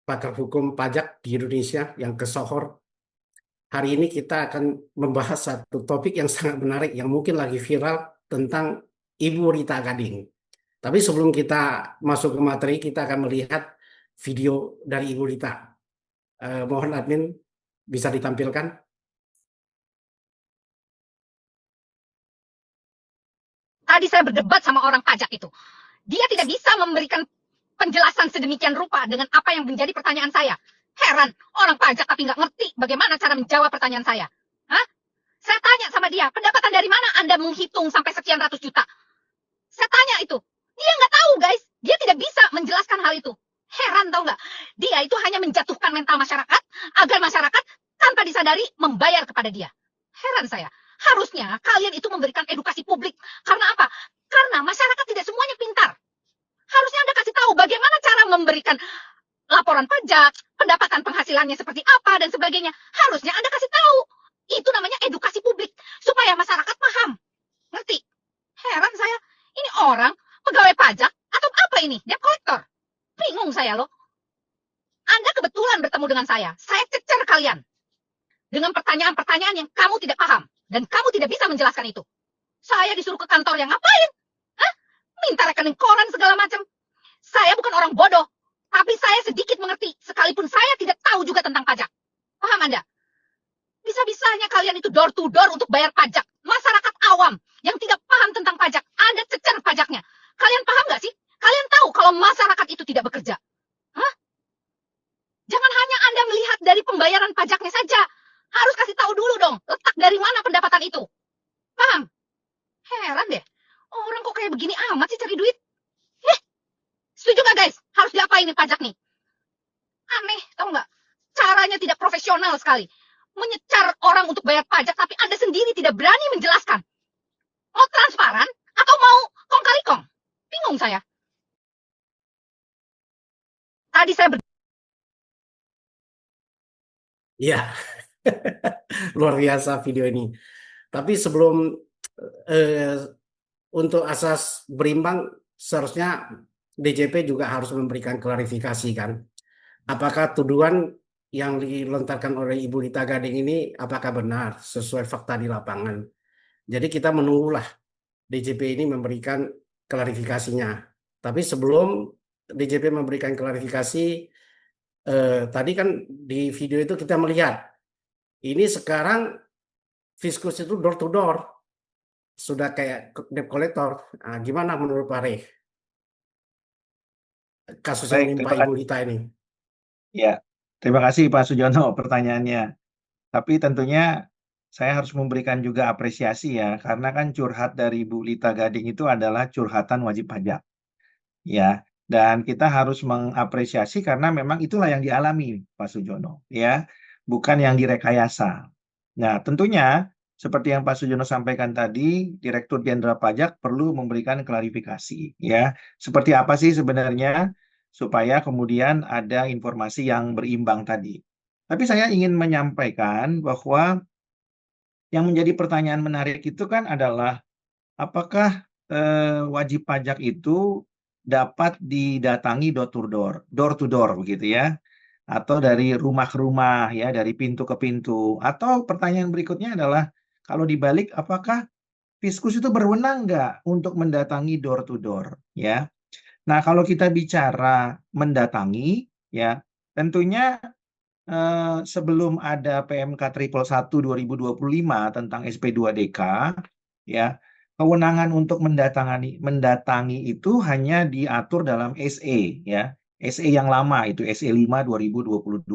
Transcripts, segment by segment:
pakar hukum pajak di Indonesia yang kesohor. Hari ini kita akan membahas satu topik yang sangat menarik yang mungkin lagi viral tentang Ibu Rita Gading. Tapi sebelum kita masuk ke materi, kita akan melihat video dari Ibu Rita. Mohon admin bisa ditampilkan. Tadi saya berdebat sama orang pajak itu. Dia tidak bisa memberikan penjelasan sedemikian rupa dengan apa yang menjadi pertanyaan saya. Heran, orang pajak tapi nggak ngerti bagaimana cara menjawab pertanyaan saya. Hah? Saya tanya sama dia, pendapatan dari mana Anda menghitung sampai sekian ratus juta? Saya tanya itu. Dia nggak tahu, guys. Dia tidak bisa menjelaskan hal itu. Heran, tau nggak? Dia itu hanya menjatuhkan mental masyarakat agar masyarakat tanpa disadari membayar kepada dia. Heran saya. Harusnya kalian itu memberikan edukasi publik. Karena apa? Karena masyarakat tidak semuanya pintar. Harusnya Anda kasih tahu bagaimana cara memberikan laporan pajak, pendapatan penghasilannya seperti apa, dan sebagainya. Harusnya Anda kasih tahu. Itu namanya edukasi publik. Supaya masyarakat paham. Ngerti? Heran saya. Ini orang pegawai pajak atau apa ini? Debt collector. Bingung saya loh. Anda kebetulan bertemu dengan saya. Saya cecer kalian. Dengan pertanyaan-pertanyaan yang kamu tidak paham. Dan kamu tidak bisa menjelaskan itu. Saya disuruh ke kantor yang ngapain? Hah? Minta rekening koran segala macam. Saya bukan orang bodoh. Tapi saya sedikit mengerti. Sekalipun saya tidak tahu juga tentang pajak. Paham Anda? Bisa-bisanya kalian itu door to door untuk bayar pajak. Masyarakat awam yang tidak paham tentang pajak. Anda cecer pajaknya. Kalian paham nggak sih? Kalian tahu kalau masyarakat itu tidak bekerja. Hah? Jangan hanya Anda melihat dari pembayaran pajaknya saja. Harus kasih tahu dulu dong, letak dari mana pendapatan itu. Paham? Heran deh. Orang kok kayak begini amat sih cari duit? Setuju nggak guys? Harus diapain nih pajak nih? Aneh, tahu nggak? Caranya tidak profesional sekali. Menyecar orang untuk bayar pajak, tapi Anda sendiri tidak berani menjelaskan. Mau transparan atau mau kong kali kong? Bingung saya. Tadi saya Iya, luar biasa video ini. Tapi sebelum untuk asas berimbang, seharusnya DJP juga harus memberikan klarifikasi kan. Apakah tuduhan yang dilontarkan oleh Ibu Rita Gading ini apakah benar sesuai fakta di lapangan? Jadi kita menunggulah DJP ini memberikan klarifikasinya. Tapi sebelum DJP memberikan klarifikasi, tadi kan di video itu kita melihat ini sekarang Fiskus itu door to door, sudah kayak debt collector. Nah, gimana menurut Pak Rey kasus yang Baik, menimpa terima Ibu kasih. Rita ini? Ya, terima kasih Pak Sujono pertanyaannya. Tapi tentunya saya harus memberikan juga apresiasi ya, karena kan curhat dari Bu Lita Gading itu adalah curhatan wajib pajak. Ya, dan kita harus mengapresiasi karena memang itulah yang dialami Pak Sujono, ya, bukan yang direkayasa. Nah, tentunya seperti yang Pak Sujono sampaikan tadi, Direktur Jenderal Pajak perlu memberikan klarifikasi, ya. Seperti apa sih sebenarnya supaya kemudian ada informasi yang berimbang tadi. Tapi saya ingin menyampaikan bahwa yang menjadi pertanyaan menarik itu kan adalah apakah wajib pajak itu dapat didatangi door to door begitu ya, atau dari rumah ke rumah ya, dari pintu ke pintu. Atau pertanyaan berikutnya adalah kalau dibalik, apakah Fiskus itu berwenang nggak untuk mendatangi door to door ya? Nah, kalau kita bicara mendatangi ya, tentunya sebelum ada PMK 111 2025 tentang SP2DK ya, kewenangan untuk mendatangi itu hanya diatur dalam SE ya. SE yang lama itu SE 5 2022.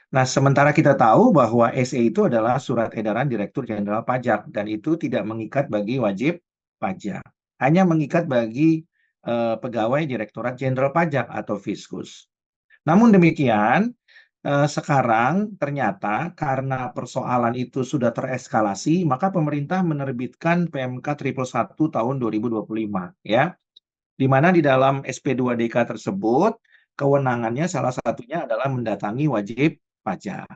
Nah, sementara kita tahu bahwa SE itu adalah surat edaran Direktur Jenderal Pajak dan itu tidak mengikat bagi wajib pajak. Hanya mengikat bagi pegawai Direktorat Jenderal Pajak atau Fiskus. Namun demikian, sekarang ternyata karena persoalan itu sudah tereskalasi, maka pemerintah menerbitkan PMK 111 tahun 2025 ya. Di mana di dalam SP2DK tersebut kewenangannya salah satunya adalah mendatangi wajib pajak.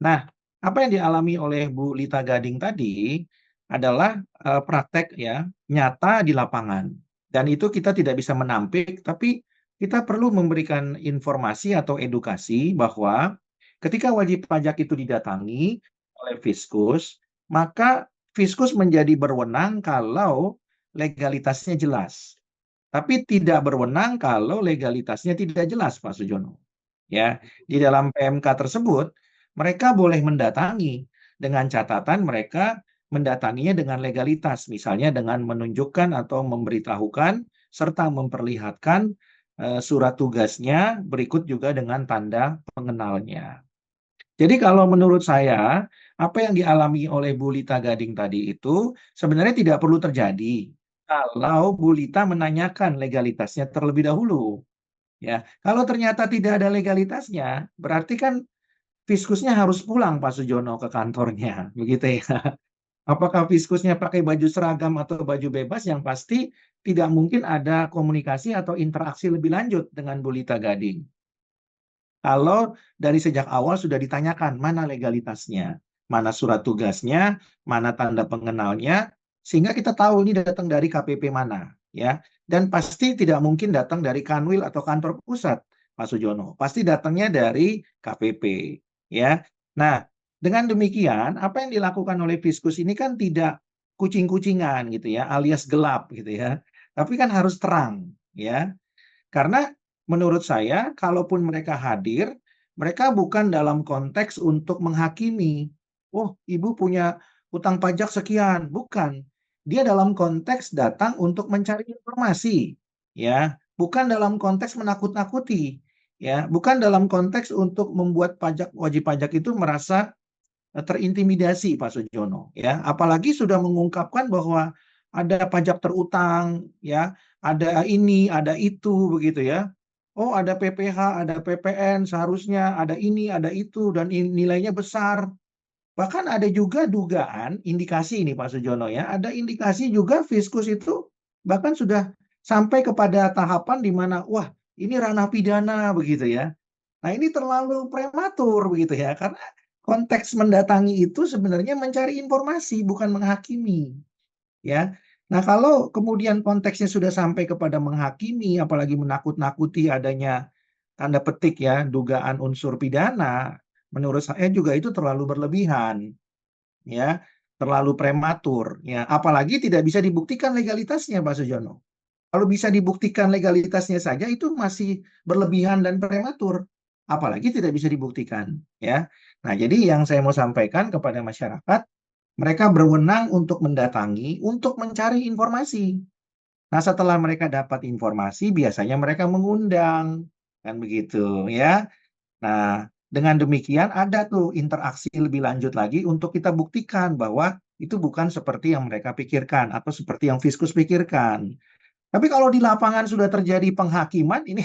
Nah, apa yang dialami oleh Bu Lita Gading tadi adalah praktek ya nyata di lapangan. Dan itu kita tidak bisa menampik, tapi kita perlu memberikan informasi atau edukasi bahwa ketika wajib pajak itu didatangi oleh Fiskus, maka Fiskus menjadi berwenang kalau legalitasnya jelas. Tapi tidak berwenang kalau legalitasnya tidak jelas, Pak Sujono. Ya, di dalam PMK tersebut, mereka boleh mendatangi dengan catatan mereka mendatanginya dengan legalitas, misalnya dengan menunjukkan atau memberitahukan serta memperlihatkan surat tugasnya, berikut juga dengan tanda pengenalnya. Jadi kalau menurut saya, apa yang dialami oleh Bu Lita Gading tadi itu sebenarnya tidak perlu terjadi kalau Bu Lita menanyakan legalitasnya terlebih dahulu. Ya, kalau ternyata tidak ada legalitasnya, berarti kan Fiskusnya harus pulang Pak Sujono ke kantornya, begitu ya. Apakah Fiskusnya pakai baju seragam atau baju bebas, yang pasti tidak mungkin ada komunikasi atau interaksi lebih lanjut dengan Bu Lita Gading. Kalau dari sejak awal sudah ditanyakan mana legalitasnya, mana surat tugasnya, mana tanda pengenalnya, sehingga kita tahu ini datang dari KPP mana, ya. Dan pasti tidak mungkin datang dari Kanwil atau kantor pusat, Pak Sujono. Pasti datangnya dari KPP, ya. Nah, dengan demikian, apa yang dilakukan oleh Fiskus ini kan tidak kucing-kucingan gitu ya, alias gelap gitu ya. Tapi kan harus terang, ya. Karena menurut saya, kalaupun mereka hadir, mereka bukan dalam konteks untuk menghakimi. Oh, ibu punya utang pajak sekian. Bukan. Dia dalam konteks datang untuk mencari informasi. Ya, bukan dalam konteks menakut-nakuti. Ya, bukan dalam konteks untuk membuat wajib pajak itu merasa terintimidasi, Pak Sujono. Ya, apalagi sudah mengungkapkan bahwa ada pajak terutang, ya, ada ini, ada itu, begitu ya. Oh, ada PPH, ada PPN, seharusnya ada ini, ada itu, dan nilainya besar. Bahkan ada juga dugaan, indikasi ini Pak Sujono ya, ada indikasi juga Fiskus itu bahkan sudah sampai kepada tahapan di mana, wah ini ranah pidana begitu ya. Nah ini terlalu prematur begitu ya, karena konteks mendatangi itu sebenarnya mencari informasi, bukan menghakimi. Ya. Nah, kalau kemudian konteksnya sudah sampai kepada menghakimi, apalagi menakut-nakuti adanya tanda petik ya, dugaan unsur pidana, menurut saya juga itu terlalu berlebihan, ya, terlalu prematur, ya. Apalagi tidak bisa dibuktikan legalitasnya, Pak Sujono. Kalau bisa dibuktikan legalitasnya saja itu masih berlebihan dan prematur, apalagi tidak bisa dibuktikan, ya. Nah, jadi yang saya mau sampaikan kepada masyarakat, mereka berwenang untuk mendatangi, untuk mencari informasi. Nah, setelah mereka dapat informasi, biasanya mereka mengundang, kan begitu ya. Nah, dengan demikian ada tuh interaksi lebih lanjut lagi untuk kita buktikan bahwa itu bukan seperti yang mereka pikirkan atau seperti yang Fiskus pikirkan. Tapi kalau di lapangan sudah terjadi penghakiman, ini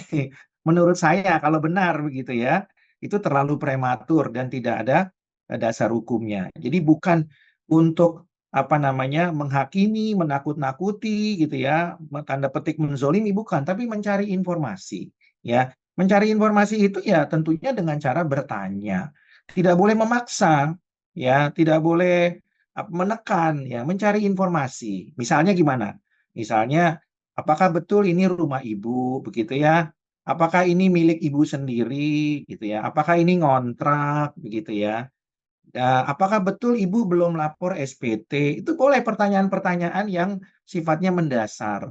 menurut saya kalau benar begitu ya, itu terlalu prematur dan tidak ada dasar hukumnya. Jadi bukan untuk apa namanya menghakimi, menakut-nakuti gitu ya, tanda petik menzolimi, bukan, tapi mencari informasi ya. Mencari informasi itu ya tentunya dengan cara bertanya. Tidak boleh memaksa ya, tidak boleh menekan ya, mencari informasi. Misalnya gimana? Misalnya apakah betul ini rumah ibu begitu ya? Apakah ini milik ibu sendiri gitu ya? Apakah ini ngontrak begitu ya? Apakah betul ibu belum lapor SPT? Itu boleh pertanyaan-pertanyaan yang sifatnya mendasar.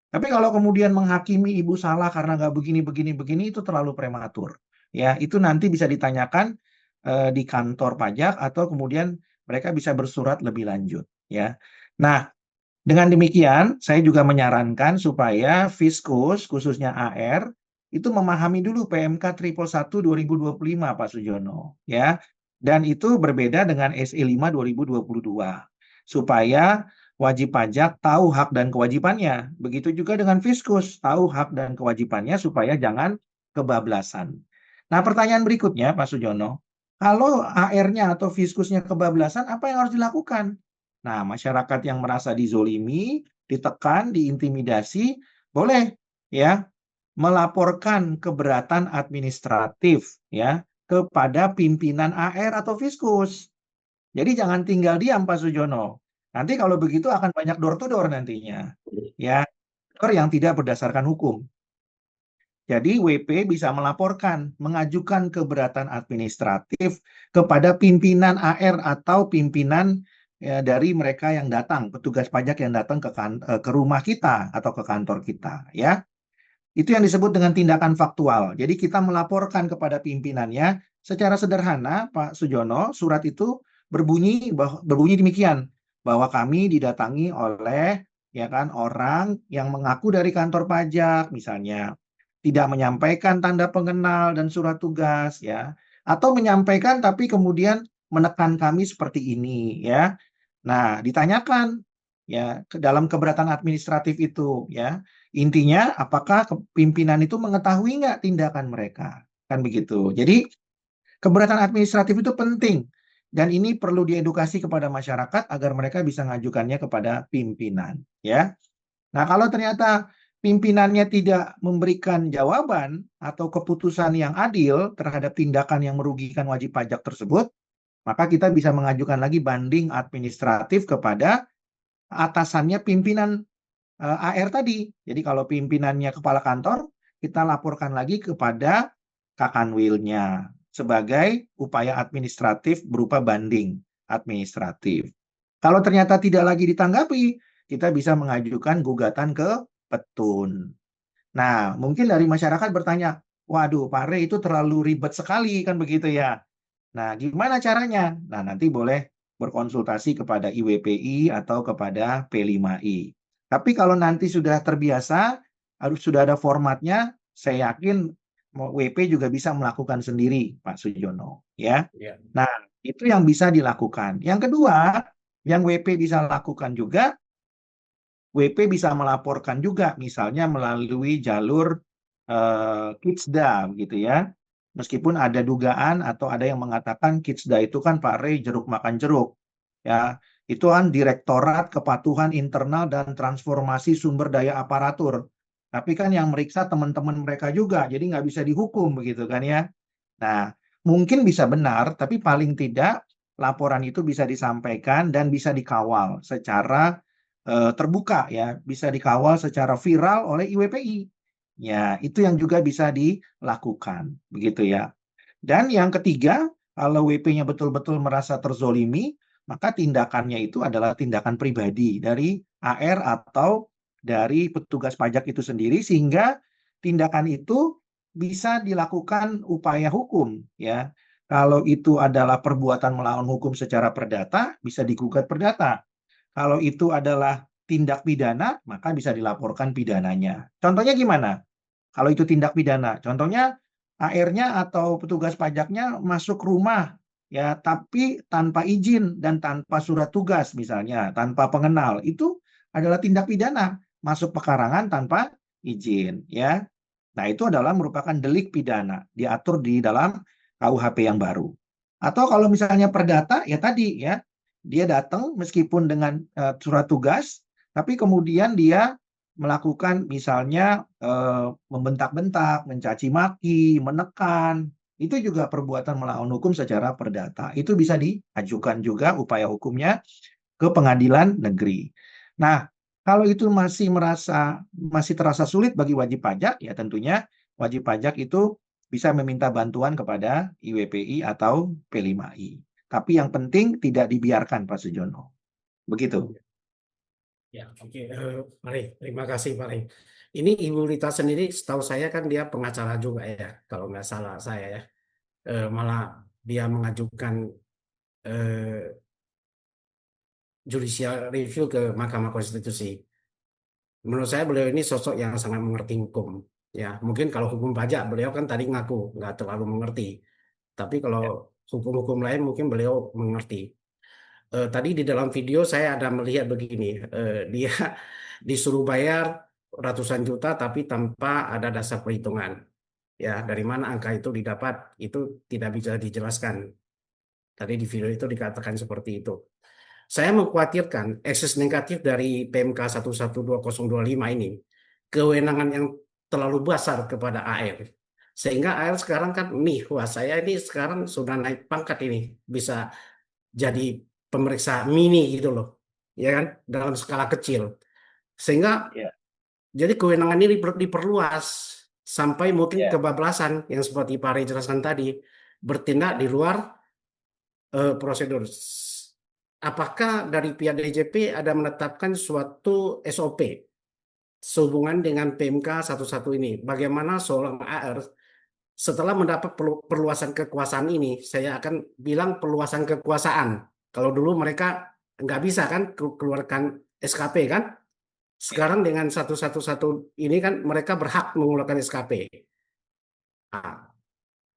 Tapi kalau kemudian menghakimi ibu salah karena nggak begini, begini, begini, itu terlalu prematur. Ya, itu nanti bisa ditanyakan di kantor pajak atau kemudian mereka bisa bersurat lebih lanjut. Ya, nah dengan demikian saya juga menyarankan supaya Fiskus khususnya AR itu memahami dulu PMK 111 2025 Pak Sujono. Ya, dan itu berbeda dengan SE 5 2022 supaya wajib pajak tahu hak dan kewajibannya. Begitu juga dengan Fiskus, tahu hak dan kewajibannya supaya jangan kebablasan. Nah, pertanyaan berikutnya, Pak Sujono, kalau AR-nya atau Fiskusnya kebablasan, apa yang harus dilakukan? Nah, masyarakat yang merasa dizolimi, ditekan, diintimidasi, boleh ya melaporkan keberatan administratif ya kepada pimpinan AR atau Fiskus. Jadi jangan tinggal diam Pak Sujono. Nanti kalau begitu akan banyak door to door nantinya. Ya, door yang tidak berdasarkan hukum. Jadi WP bisa melaporkan, mengajukan keberatan administratif kepada pimpinan AR atau pimpinan dari mereka yang datang, petugas pajak yang datang ke rumah kita atau ke kantor kita, ya. Itu yang disebut dengan tindakan faktual. Jadi kita melaporkan kepada pimpinannya secara sederhana, Pak Sujono, surat itu berbunyi demikian, bahwa kami didatangi oleh ya kan orang yang mengaku dari kantor pajak misalnya, tidak menyampaikan tanda pengenal dan surat tugas ya, atau menyampaikan tapi kemudian menekan kami seperti ini ya. Nah, ditanyakan ya ke dalam keberatan administratif itu ya. Intinya apakah pimpinan itu mengetahui nggak tindakan mereka? Kan begitu. Jadi keberatan administratif itu penting dan ini perlu diedukasi kepada masyarakat agar mereka bisa mengajukannya kepada pimpinan ya. Nah, kalau ternyata pimpinannya tidak memberikan jawaban atau keputusan yang adil terhadap tindakan yang merugikan wajib pajak tersebut, maka kita bisa mengajukan lagi banding administratif kepada atasannya pimpinan AR tadi. Jadi kalau pimpinannya kepala kantor, kita laporkan lagi kepada Kakanwilnya sebagai upaya administratif berupa banding administratif. Kalau ternyata tidak lagi ditanggapi, kita bisa mengajukan gugatan ke petun. Nah, mungkin dari masyarakat bertanya, waduh, Pak Re itu terlalu ribet sekali, kan begitu ya. Nah, gimana caranya? Nah, nanti boleh berkonsultasi kepada IWPI atau kepada P5I. Tapi kalau nanti sudah terbiasa, sudah ada formatnya, saya yakin WP juga bisa melakukan sendiri, Pak Sujono. Ya. Ya. Nah, itu yang bisa dilakukan. Yang kedua, yang WP bisa lakukan juga, WP bisa melaporkan juga, misalnya melalui jalur Kitsda, gitu ya. Meskipun ada dugaan atau ada yang mengatakan Kitsda itu kan Pak Rey jeruk makan jeruk, ya. Itu kan Direktorat Kepatuhan Internal dan Transformasi Sumber Daya Aparatur. Tapi kan yang meriksa teman-teman mereka juga, jadi nggak bisa dihukum begitu kan ya. Nah, mungkin bisa benar, tapi paling tidak laporan itu bisa disampaikan dan bisa dikawal secara terbuka ya, bisa dikawal secara viral oleh IWPI. Ya, itu yang juga bisa dilakukan, begitu ya. Dan yang ketiga, kalau WP-nya betul-betul merasa terzolimi, maka tindakannya itu adalah tindakan pribadi dari AR atau dari petugas pajak itu sendiri, sehingga tindakan itu bisa dilakukan upaya hukum ya. Kalau itu adalah perbuatan melawan hukum secara perdata, bisa digugat perdata. Kalau itu adalah tindak pidana, maka bisa dilaporkan pidananya. Contohnya gimana? Kalau itu tindak pidana, contohnya AR-nya atau petugas pajaknya masuk rumah, ya, tapi tanpa izin dan tanpa surat tugas misalnya, tanpa pengenal, itu adalah tindak pidana, masuk pekarangan tanpa izin, ya. Nah, itu adalah merupakan delik pidana, diatur di dalam KUHP yang baru. Atau kalau misalnya perdata, ya tadi ya, dia datang meskipun dengan surat tugas, tapi kemudian dia melakukan misalnya membentak-bentak, mencaci maki, menekan, itu juga perbuatan melawan hukum secara perdata. Itu bisa diajukan juga upaya hukumnya ke pengadilan negeri. Nah, kalau itu masih terasa sulit bagi wajib pajak, ya tentunya wajib pajak itu bisa meminta bantuan kepada IWPI atau P5I. Tapi yang penting tidak dibiarkan, Pak Sujono. Begitu. Ya, oke. Pak Rey, terima kasih Pak Rey. Ini Ibu Rita sendiri, setahu saya kan dia pengacara juga ya, kalau nggak salah saya ya. Malah dia mengajukan judicial review ke Mahkamah Konstitusi. Menurut saya beliau ini sosok yang sangat mengerti hukum. Ya, mungkin kalau hukum pajak beliau kan tadi ngaku nggak terlalu mengerti. Tapi kalau hukum-hukum lain mungkin beliau mengerti. Tadi di dalam video saya ada melihat begini, dia disuruh bayar ratusan juta tapi tanpa ada dasar perhitungan. Ya, dari mana angka itu didapat itu tidak bisa dijelaskan. Tadi di video itu dikatakan seperti itu. Saya mengkhawatirkan ekses negatif dari PMK 112025 ini, kewenangan yang terlalu besar kepada AR. Sehingga AR sekarang kan, wah saya ini sekarang sudah naik pangkat ini, bisa jadi pemeriksa mini gitu loh, ya kan, dalam skala kecil. Sehingga jadi kewenangan ini diperluas. sampai mungkin Ya. kebablasan yang seperti Pak Ari jelaskan tadi, bertindak di luar prosedur. Apakah dari pihak DJP ada menetapkan suatu SOP sehubungan dengan PMK 11 ini? Bagaimana seorang AR setelah mendapat perluasan kekuasaan ini, saya akan bilang perluasan kekuasaan. Kalau dulu mereka nggak bisa kan keluarkan SKP kan? Sekarang dengan 111 ini kan mereka berhak mengeluarkan SKP. Nah,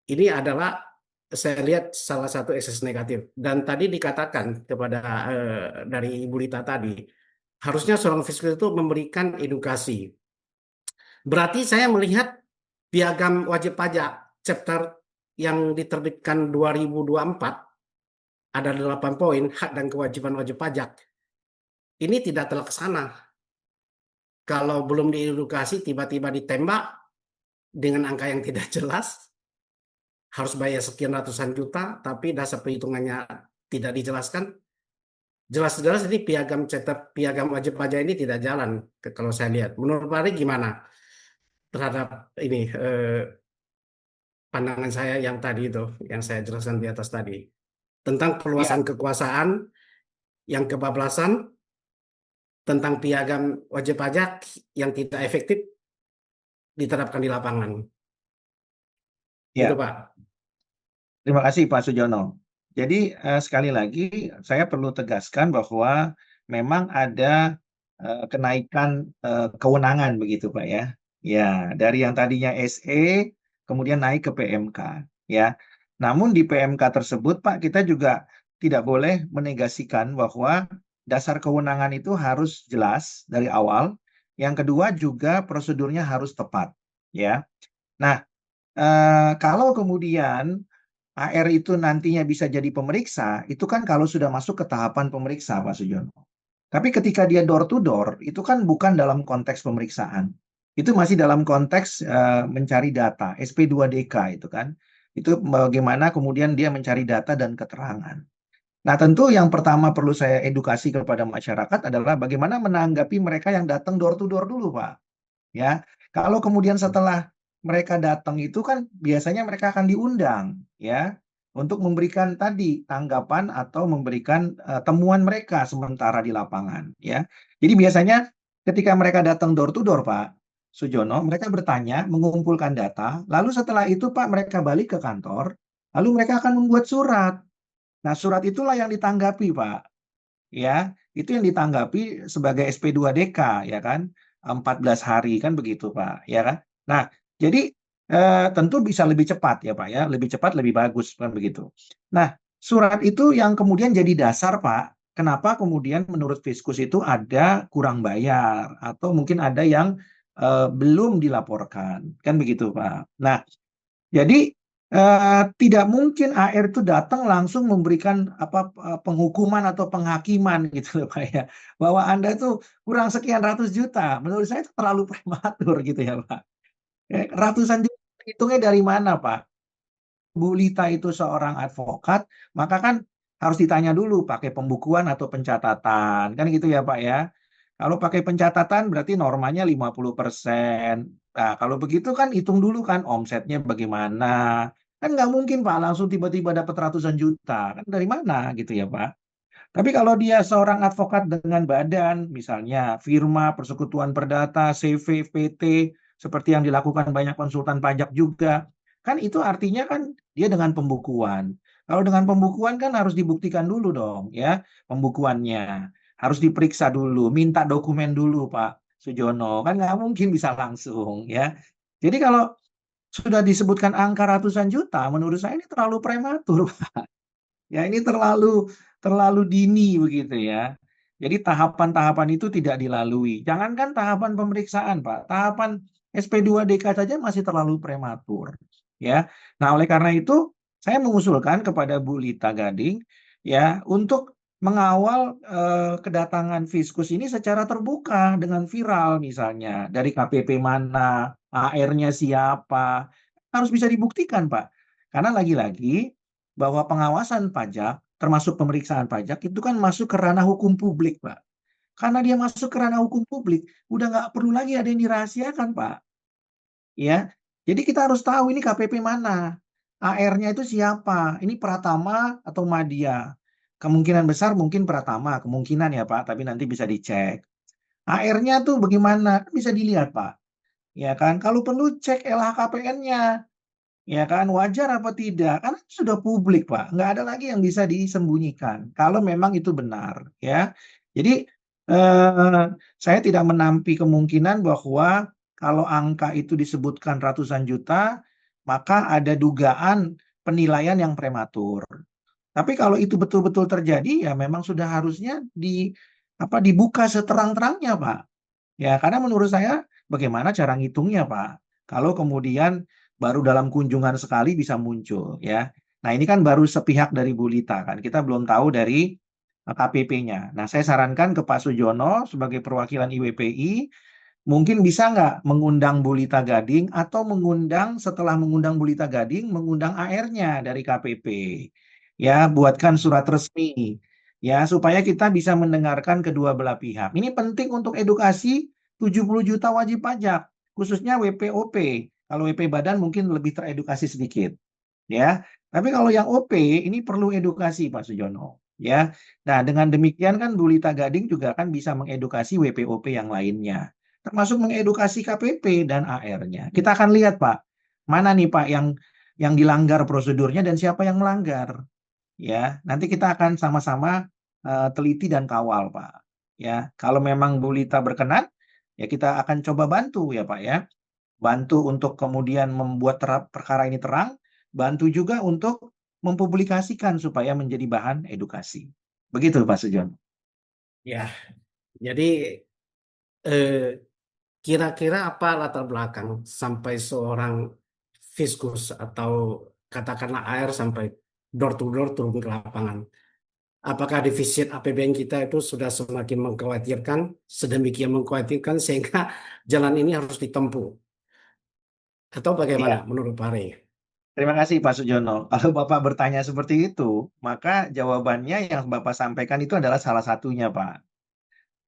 ini adalah saya lihat salah satu ekses negatif. Dan tadi dikatakan kepada dari Ibu Lita tadi, harusnya seorang fiskus itu memberikan edukasi. Berarti saya melihat piagam wajib pajak chapter yang diterbitkan 2024 ada 8 poin hak dan kewajiban wajib pajak. Ini tidak terlaksana. Kalau belum diedukasi tiba-tiba ditembak dengan angka yang tidak jelas, harus bayar sekian ratusan juta, tapi dasar perhitungannya tidak dijelaskan. Jelas-jelas ini piagam wajib pajak ini tidak jalan kalau saya lihat. Menurut Pak Ari gimana terhadap ini pandangan saya yang tadi itu, yang saya jelaskan di atas tadi, tentang perluasan Ya. kekuasaan yang kebablasan, tentang piagam wajib pajak yang tidak efektif diterapkan di lapangan. Itu Ya. Pak. Terima kasih Pak Sujono. Jadi sekali lagi saya perlu tegaskan bahwa memang ada kenaikan kewenangan begitu Pak ya. Ya, dari yang tadinya SE kemudian naik ke PMK ya. Namun di PMK tersebut Pak kita juga tidak boleh menegasikan bahwa dasar kewenangan itu harus jelas dari awal. Yang kedua juga prosedurnya harus tepat ya. Nah, kalau kemudian AR itu nantinya bisa jadi pemeriksa, itu kan kalau sudah masuk ke tahapan pemeriksa, Pak Sujono. Tapi ketika dia door to door, itu kan bukan dalam konteks pemeriksaan. Itu masih dalam konteks mencari data, SP2DK itu kan. Itu bagaimana kemudian dia mencari data dan keterangan. Nah, tentu yang pertama perlu saya edukasi kepada masyarakat adalah bagaimana menanggapi mereka yang datang door to door dulu, Pak. Ya, kalau kemudian setelah mereka datang itu kan biasanya mereka akan diundang ya untuk memberikan tadi tanggapan atau memberikan temuan mereka sementara di lapangan ya. Jadi biasanya ketika mereka datang door to door Pak Sujono, mereka bertanya, mengumpulkan data, lalu setelah itu Pak mereka balik ke kantor, lalu mereka akan membuat surat. Nah, surat itulah yang ditanggapi Pak ya, itu yang ditanggapi sebagai SP2DK ya kan, 14 hari kan begitu Pak ya kan. Nah, jadi tentu bisa lebih cepat ya Pak ya, lebih cepat lebih bagus kan begitu. Nah, surat itu yang kemudian jadi dasar Pak, kenapa kemudian menurut Fiskus itu ada kurang bayar atau mungkin ada yang belum dilaporkan kan begitu Pak. Nah, jadi tidak mungkin AR itu datang langsung memberikan penghukuman atau penghakiman gitu loh Pak ya. Bahwa Anda itu kurang sekian ratus juta. Menurut saya itu terlalu prematur gitu ya Pak. Ratusan juta hitungnya dari mana Pak? Bu Lita itu seorang advokat, maka kan harus ditanya dulu pakai pembukuan atau pencatatan. Kan gitu ya Pak ya. Kalau pakai pencatatan berarti normanya 50%. Nah, kalau begitu kan hitung dulu kan omsetnya bagaimana. Kan nggak mungkin Pak langsung tiba-tiba dapat ratusan juta. Kan dari mana gitu ya Pak. Tapi kalau dia seorang advokat dengan badan, misalnya firma, persekutuan perdata, CV, PT, seperti yang dilakukan banyak konsultan pajak juga, kan itu artinya kan dia dengan pembukuan. Kalau dengan pembukuan kan harus dibuktikan dulu dong ya pembukuannya. Harus diperiksa dulu, minta dokumen dulu Pak Sujono. Kan nggak mungkin bisa langsung ya. Jadi kalau sudah disebutkan angka ratusan juta, menurut saya ini terlalu prematur. Ya, ini terlalu dini begitu ya. Jadi tahapan-tahapan itu tidak dilalui. Jangankan tahapan pemeriksaan, Pak. Tahapan SP2DK saja masih terlalu prematur. Ya. Nah, oleh karena itu saya mengusulkan kepada Bu Lita Gading ya untuk mengawal kedatangan Fiskus ini secara terbuka dengan viral misalnya dari KPP mana, AR-nya siapa. Harus bisa dibuktikan, Pak. Karena lagi-lagi bahwa pengawasan pajak, termasuk pemeriksaan pajak, itu kan masuk ke ranah hukum publik, Pak. Karena dia masuk ke ranah hukum publik, udah nggak perlu lagi ada yang dirahasiakan, Pak. Ya, Jadi kita harus tahu ini KPP mana, AR-nya itu siapa, ini Pratama atau Madya. Kemungkinan besar mungkin Pratama, kemungkinan ya Pak, tapi nanti bisa dicek. AR-nya tuh bagaimana? Bisa dilihat Pak. Ya kan, kalau perlu cek LHKPN-nya. Ya kan, wajar apa tidak? Karena itu sudah publik, Pak. Nggak ada lagi yang bisa disembunyikan. Kalau memang itu benar, ya. Jadi, saya tidak menampik kemungkinan bahwa kalau angka itu disebutkan ratusan juta, maka ada dugaan penilaian yang prematur. Tapi kalau itu betul-betul terjadi, ya memang sudah harusnya dibuka seterang-terangnya, Pak. Ya, karena menurut saya bagaimana cara ngitungnya, Pak? Kalau kemudian baru dalam kunjungan sekali bisa muncul, ya. Nah, ini kan baru sepihak dari Bu Lita kan. Kita belum tahu dari KPP-nya. Nah, saya sarankan ke Pak Sujono sebagai perwakilan IWPI, mungkin bisa nggak mengundang Bu Lita Gading atau setelah mengundang Bu Lita Gading, mengundang AR-nya dari KPP. Ya, buatkan surat resmi. Ya, supaya kita bisa mendengarkan kedua belah pihak. Ini penting untuk edukasi 70 juta wajib pajak, khususnya WPOP. Kalau WP Badan mungkin lebih teredukasi sedikit. Ya, tapi kalau yang OP ini perlu edukasi Pak Sujono. Ya, nah dengan demikian kan Bu Lita Gading juga kan bisa mengedukasi WPOP yang lainnya, termasuk mengedukasi KPP dan AR-nya. Kita akan lihat Pak, mana nih Pak yang dilanggar prosedurnya dan siapa yang melanggar. Ya, nanti kita akan sama-sama teliti dan kawal Pak. Ya, kalau memang Bu Lita berkenan, ya kita akan coba bantu ya Pak ya. Bantu untuk kemudian membuat perkara ini terang, bantu juga untuk mempublikasikan supaya menjadi bahan edukasi. Begitu Pak Sujon. Ya, jadi eh, kira-kira apa latar belakang sampai seorang fiskus atau katakanlah AR sampai door to door turun ke lapangan? Apakah defisit APBN kita itu sudah semakin mengkhawatirkan, sedemikian mengkhawatirkan sehingga jalan ini harus ditempuh? Atau bagaimana Iya, menurut Pak Rey? terima kasih Pak Sujono. Kalau Bapak bertanya seperti itu, maka jawabannya yang Bapak sampaikan itu adalah salah satunya Pak.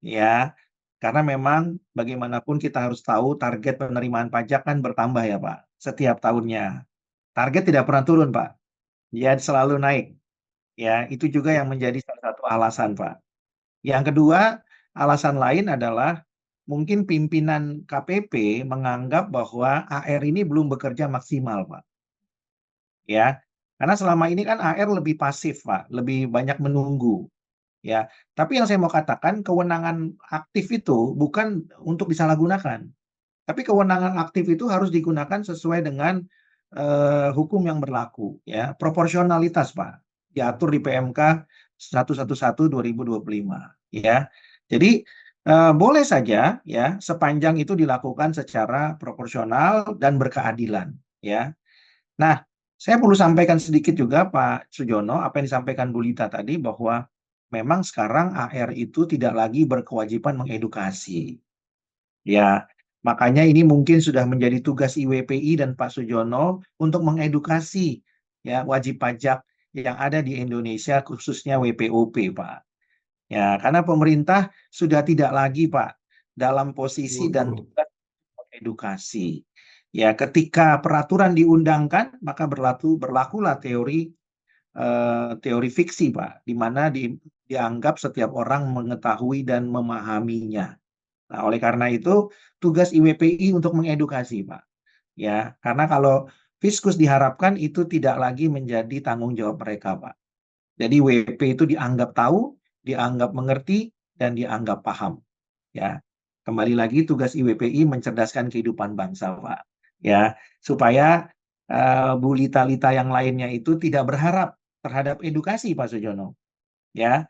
Ya, karena memang bagaimanapun kita harus tahu target penerimaan pajak kan bertambah ya Pak, setiap tahunnya. Target tidak pernah turun Pak, dia selalu naik. Ya, itu juga yang menjadi salah satu alasan Pak. Yang kedua, alasan lain adalah mungkin pimpinan KPP menganggap bahwa AR ini belum bekerja maksimal, Pak. Ya, karena selama ini kan AR lebih pasif, Pak, lebih banyak menunggu. Ya, tapi yang saya mau katakan, kewenangan aktif itu bukan untuk disalahgunakan. Tapi kewenangan aktif itu harus digunakan sesuai dengan hukum yang berlaku, ya, proporsionalitas, Pak, diatur di PMK 111/2025, ya. Jadi boleh saja, ya, sepanjang itu dilakukan secara proporsional dan berkeadilan, ya. Nah, saya perlu sampaikan sedikit juga, Pak Sujono, apa yang disampaikan Bu Lita tadi bahwa memang sekarang AR itu tidak lagi berkewajiban mengedukasi. Ya, makanya ini mungkin sudah menjadi tugas IWPI dan Pak Sujono untuk mengedukasi ya wajib pajak yang ada di Indonesia khususnya WPOP, Pak. Ya, karena pemerintah sudah tidak lagi, Pak, dalam posisi dan Mhm. tugas edukasi. Ya, ketika peraturan diundangkan, maka berlakulah teori fiksi, Pak, di mana dianggap setiap orang mengetahui dan memahaminya. Nah, oleh karena itu, tugas IWPI untuk mengedukasi, Pak. Ya, karena kalau Fiskus diharapkan itu tidak lagi menjadi tanggung jawab mereka, Pak. Jadi WP itu dianggap tahu, dianggap mengerti, dan dianggap paham. Ya, kembali lagi tugas IWPI mencerdaskan kehidupan bangsa, Pak. Ya, supaya Bu Lita-Lita yang lainnya itu tidak berharap terhadap edukasi, Pak Sujono. Ya,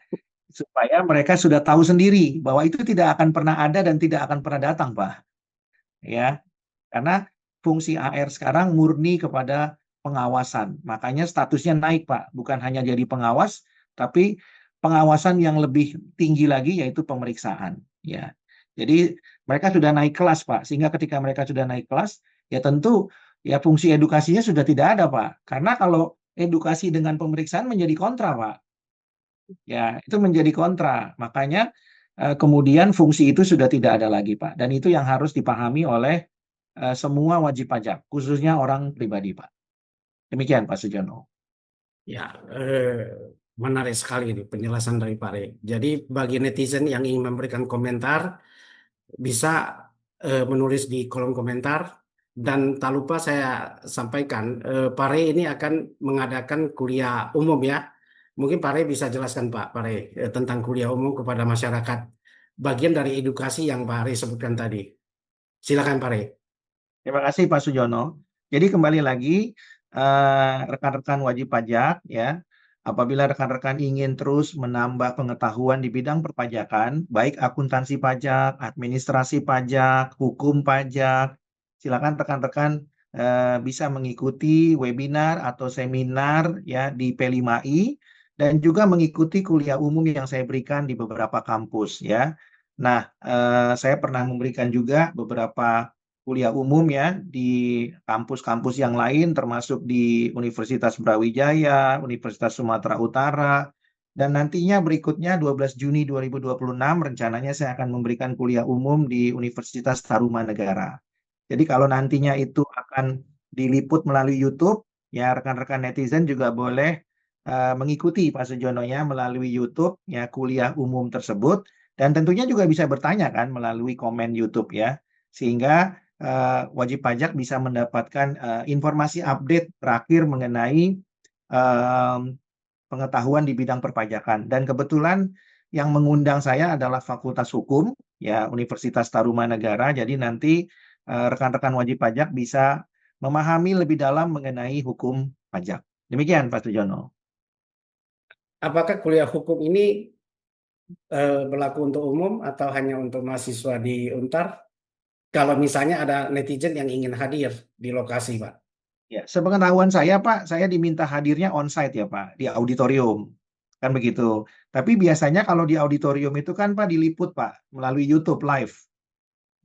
supaya mereka sudah tahu sendiri bahwa itu tidak akan pernah ada dan tidak akan pernah datang, Pak. Ya, karena fungsi AR sekarang murni kepada pengawasan. Makanya statusnya naik, Pak. Bukan hanya jadi pengawas, tapi pengawasan yang lebih tinggi lagi yaitu pemeriksaan. Ya, jadi mereka sudah naik kelas, Pak. Sehingga ketika mereka sudah naik kelas, ya tentu ya fungsi edukasinya sudah tidak ada, Pak. Karena kalau edukasi dengan pemeriksaan menjadi kontra, Pak. Ya, itu menjadi kontra. Makanya kemudian fungsi itu sudah tidak ada lagi, Pak. Dan itu yang harus dipahami oleh semua wajib pajak, khususnya orang pribadi, Pak. Demikian, Pak Sujono. Ya, menarik sekali ini penjelasan dari Pak Rey. Jadi bagi netizen yang ingin memberikan komentar, bisa menulis di kolom komentar. Dan tak lupa saya sampaikan, Pak Rey ini akan mengadakan kuliah umum ya. Mungkin Pak Rey bisa jelaskan Pak Rey tentang kuliah umum kepada masyarakat. Bagian dari edukasi yang Pak Rey sebutkan tadi. Silakan Pak Rey. Terima kasih Pak Sujono. Jadi kembali lagi rekan-rekan wajib pajak ya, apabila rekan-rekan ingin terus menambah pengetahuan di bidang perpajakan, baik akuntansi pajak, administrasi pajak, hukum pajak, silakan rekan-rekan bisa mengikuti webinar atau seminar ya di P5I dan juga mengikuti kuliah umum yang saya berikan di beberapa kampus ya. Nah, saya pernah memberikan juga beberapa kuliah umum ya di kampus-kampus yang lain termasuk di Universitas Brawijaya, Universitas Sumatera Utara, dan nantinya berikutnya 12 Juni 2026 rencananya saya akan memberikan kuliah umum di Universitas Tarumanegara. Jadi kalau nantinya itu akan diliput melalui YouTube, ya rekan-rekan netizen juga boleh mengikuti Pak Sujono ya melalui YouTube ya kuliah umum tersebut dan tentunya juga bisa bertanya kan melalui komen YouTube ya. Sehingga wajib pajak bisa mendapatkan informasi update terakhir mengenai pengetahuan di bidang perpajakan. Dan kebetulan yang mengundang saya adalah Fakultas Hukum, ya Universitas Tarumanegara. Jadi nanti rekan-rekan wajib pajak bisa memahami lebih dalam mengenai hukum pajak. Demikian, Pak Sujono. Apakah kuliah hukum ini berlaku untuk umum atau hanya untuk mahasiswa di Untar? Kalau misalnya ada netizen yang ingin hadir di lokasi, Pak. Ya, sepengetahuan saya, Pak, saya diminta hadirnya on-site ya, Pak, di auditorium. Kan begitu. Tapi biasanya kalau di auditorium itu kan, Pak, diliput, Pak, melalui YouTube live.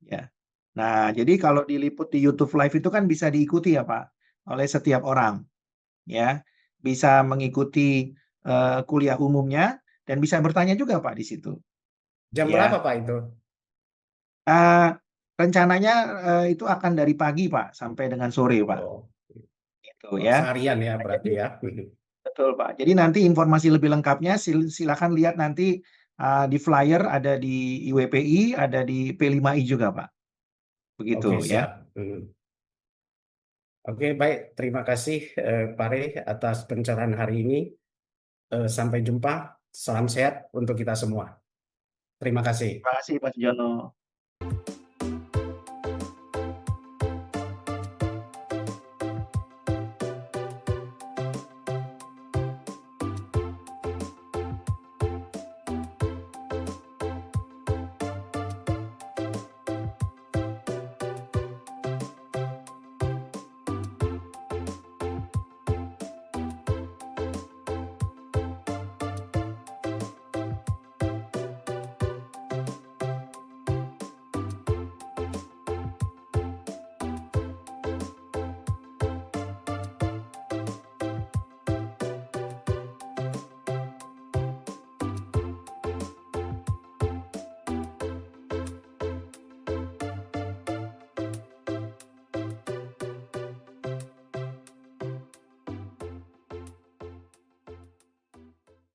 Ya. Nah, jadi kalau diliput di YouTube live itu kan bisa diikuti ya, Pak, oleh setiap orang. Ya, bisa mengikuti kuliah umumnya dan bisa bertanya juga, Pak, di situ. Jam berapa, Ya. Pak, itu? Rencananya itu akan dari pagi, Pak, sampai dengan sore, Pak. Oh, Gitu ya. seharian ya Nah, berarti jadi ya. betul, Pak. Jadi nanti informasi lebih lengkapnya silakan lihat nanti di flyer ada di IWPI, ada di P5I juga, Pak. Oke, Begitu ya. siap. Oke, baik. Terima kasih, Pak Rey, atas pencerahan hari ini. Sampai jumpa. Salam sehat untuk kita semua. Terima kasih. Terima kasih, Pak Jono.